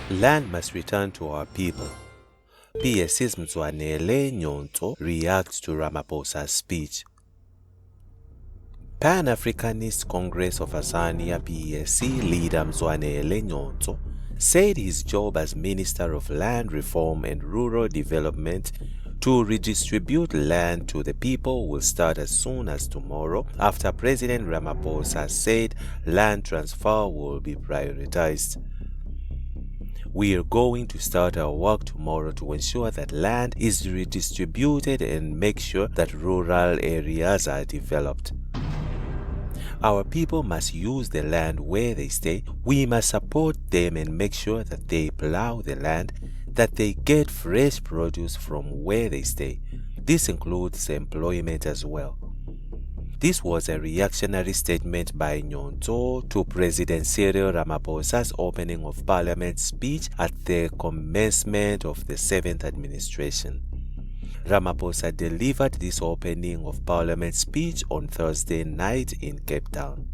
Land must return to our people. PAC's Mzwanele Nyhontso reacts to Ramaphosa's speech. Pan-Africanist Congress of Azania PAC leader Mzwanele Nyhontso said his job as Minister of Land Reform and Rural Development to redistribute land to the people will start as soon as tomorrow after President Ramaphosa said land transfer will be prioritized. We are going to start our work tomorrow to ensure that land is redistributed and make sure that rural areas are developed. Our people must use the land where they stay. We must support them and make sure that they plough the land, that they get fresh produce from where they stay. This includes employment as well. This was a reactionary statement by Nyhontso to President Cyril Ramaphosa's opening of Parliament speech at the commencement of the 7th administration. Ramaphosa delivered this opening of Parliament speech on Thursday night in Cape Town.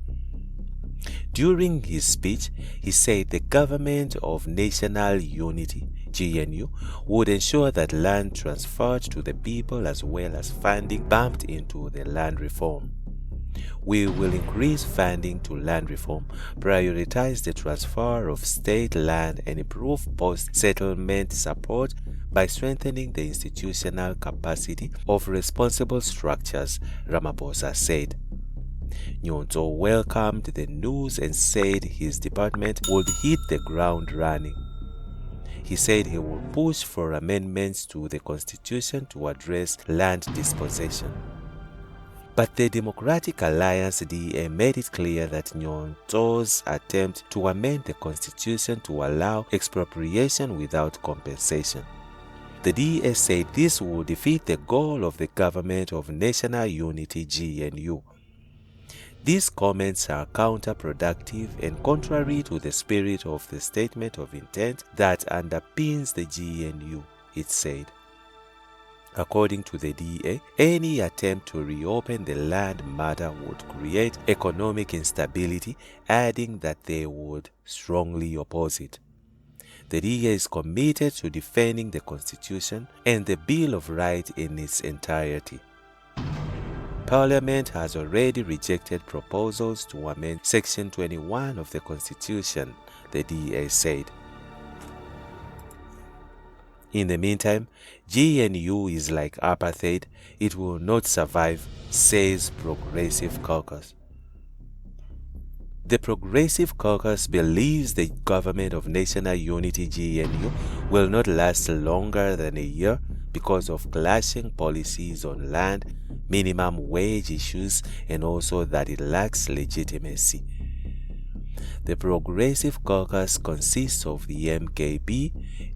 During his speech, he said the Government of National Unity, GNU, would ensure that land transferred to the people as well as funding bumped into the land reform. We will increase funding to land reform, prioritize the transfer of state land and improve post-settlement support by strengthening the institutional capacity of responsible structures, Ramaphosa said. Nyhontso welcomed the news and said his department would hit the ground running. He said he will push for amendments to the Constitution to address land dispossession. But the Democratic Alliance DA made it clear that Nyhontso's attempt to amend the Constitution to allow expropriation without compensation. The DA said this would defeat the goal of the Government of National Unity GNU. These comments are counterproductive and contrary to the spirit of the statement of intent that underpins the GNU, it said. According to the DA, any attempt to reopen the land matter would create economic instability, adding that they would strongly oppose it. The DA is committed to defending the Constitution and the Bill of Rights in its entirety. Parliament has already rejected proposals to amend Section 21 of the Constitution, the DA said. In the meantime, GNU is like apartheid, it will not survive, says Progressive Caucus. The Progressive Caucus believes the Government of National Unity GNU will not last longer than a year because of clashing policies on land, minimum wage issues, and also that it lacks legitimacy. The Progressive Caucus consists of the MKP,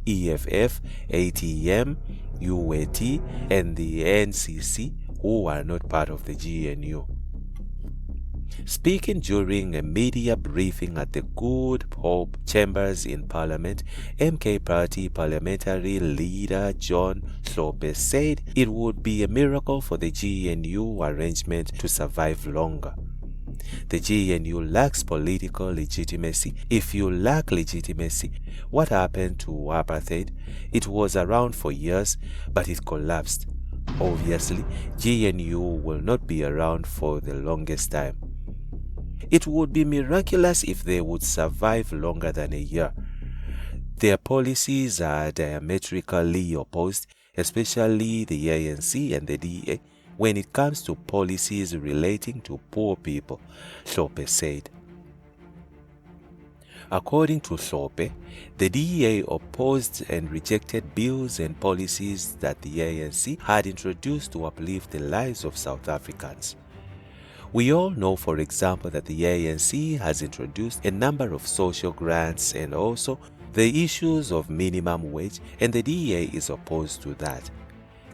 EFF, ATM, UAT, and the NCC, who are not part of the GNU. Speaking during a media briefing at the Good Hope Chambers in Parliament, MK Party parliamentary leader John Hlope said it would be a miracle for the GNU arrangement to survive longer. The GNU lacks political legitimacy. If you lack legitimacy, what happened to apartheid? It was around for years, but it collapsed. Obviously, GNU will not be around for the longest time. It would be miraculous if they would survive longer than a year. Their policies are diametrically opposed, especially the ANC and the DA, when it comes to policies relating to poor people, Hlope said. According to Hlope, the DA opposed and rejected bills and policies that the ANC had introduced to uplift the lives of South Africans. We all know, for example, that the ANC has introduced a number of social grants and also the issues of minimum wage, and the DA is opposed to that.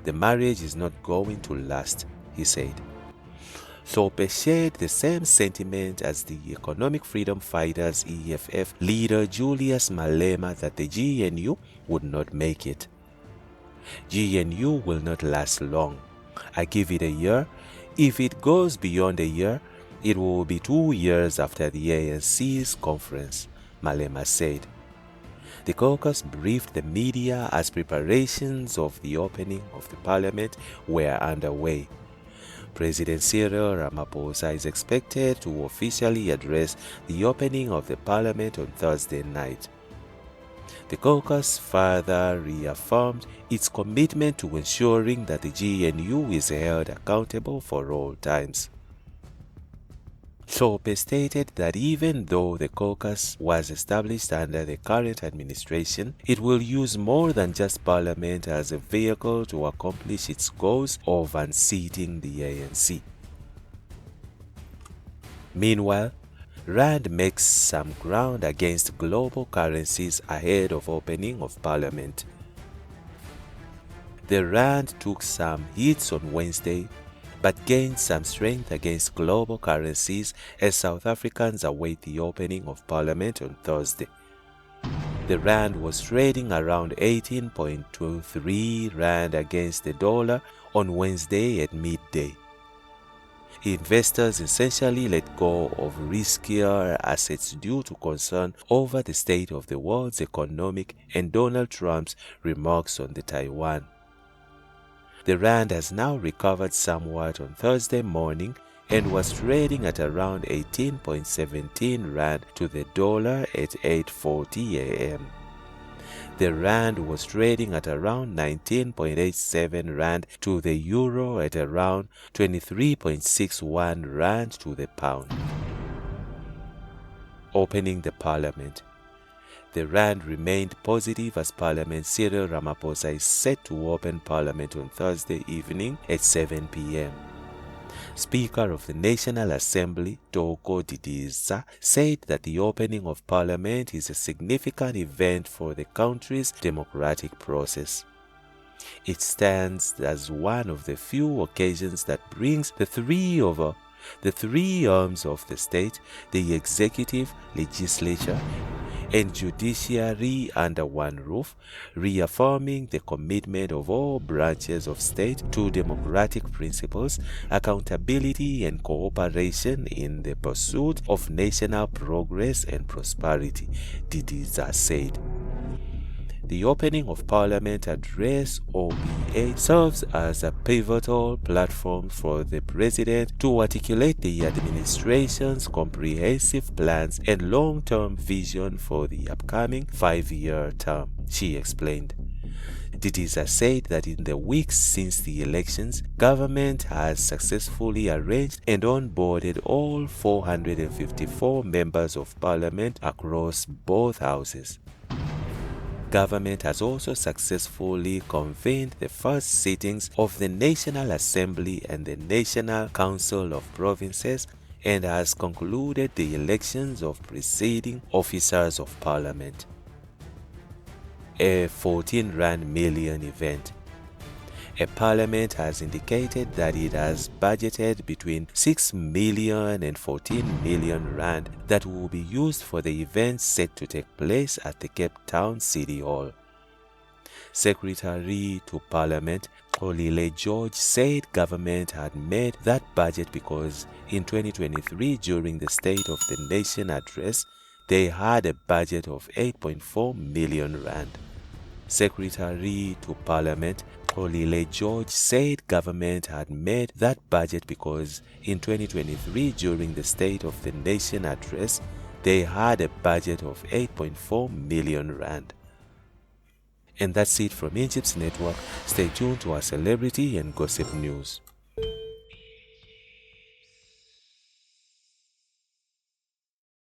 The marriage is not going to last, he said. Hlope shared the same sentiment as the Economic Freedom Fighters EFF leader Julius Malema that the GNU would not make it. GNU will not last long. I give it a year. If it goes beyond a year, it will be 2 years after the ANC's conference, Malema said. The caucus briefed the media as preparations of the opening of the parliament were underway. President Cyril Ramaphosa is expected to officially address the opening of the parliament on Thursday night. The caucus further reaffirmed its commitment to ensuring that the GNU is held accountable for all times. Hlophe stated that even though the caucus was established under the current administration, it will use more than just parliament as a vehicle to accomplish its goals of unseating the ANC. Meanwhile, Rand makes some ground against global currencies ahead of opening of parliament. The Rand took some hits on Wednesday, but gained some strength against global currencies as South Africans await the opening of parliament on Thursday. The Rand was trading around 18.23 Rand against the dollar on Wednesday at midday. Investors essentially let go of riskier assets due to concern over the state of the world's economic and Donald Trump's remarks on the Taiwan. The Rand has now recovered somewhat on Thursday morning and was trading at around 18.17 Rand to the dollar at 8:40 a.m. The Rand was trading at around 19.87 Rand to the euro at around 23.61 Rand to the pound. Opening the parliament. The Rand remained positive as Parliament Cyril Ramaphosa is set to open Parliament on Thursday evening at 7 p.m. Speaker of the National Assembly, Toko Didiza, said that the opening of Parliament is a significant event for the country's democratic process. It stands as one of the few occasions that brings the three arms of the state, the executive, legislature, and judiciary under one roof, reaffirming the commitment of all branches of state to democratic principles, accountability and cooperation in the pursuit of national progress and prosperity, Didiza said. The opening of Parliament address OBA serves as a pivotal platform for the President to articulate the administration's comprehensive plans and long-term vision for the upcoming 5-year term, she explained. Didiza said that in the weeks since the elections, government has successfully arranged and onboarded all 454 members of Parliament across both houses. Government has also successfully convened the first sittings of the National Assembly and the National Council of Provinces and has concluded the elections of preceding officers of Parliament. A 14 Rand million event. A Parliament has indicated that it has budgeted between 6 million and 14 million Rand that will be used for the event set to take place at the Cape Town City Hall. Secretary to Parliament Xolile George said government had made that budget because in 2023, during the State of the Nation address, they had a budget of 8.4 million Rand. Secretary to Parliament Xolile George said government had made that budget because in 2023, during the State of the Nation address, they had a budget of 8.4 million Rand. And that's it from Injibs Network. Stay tuned to our celebrity and gossip news.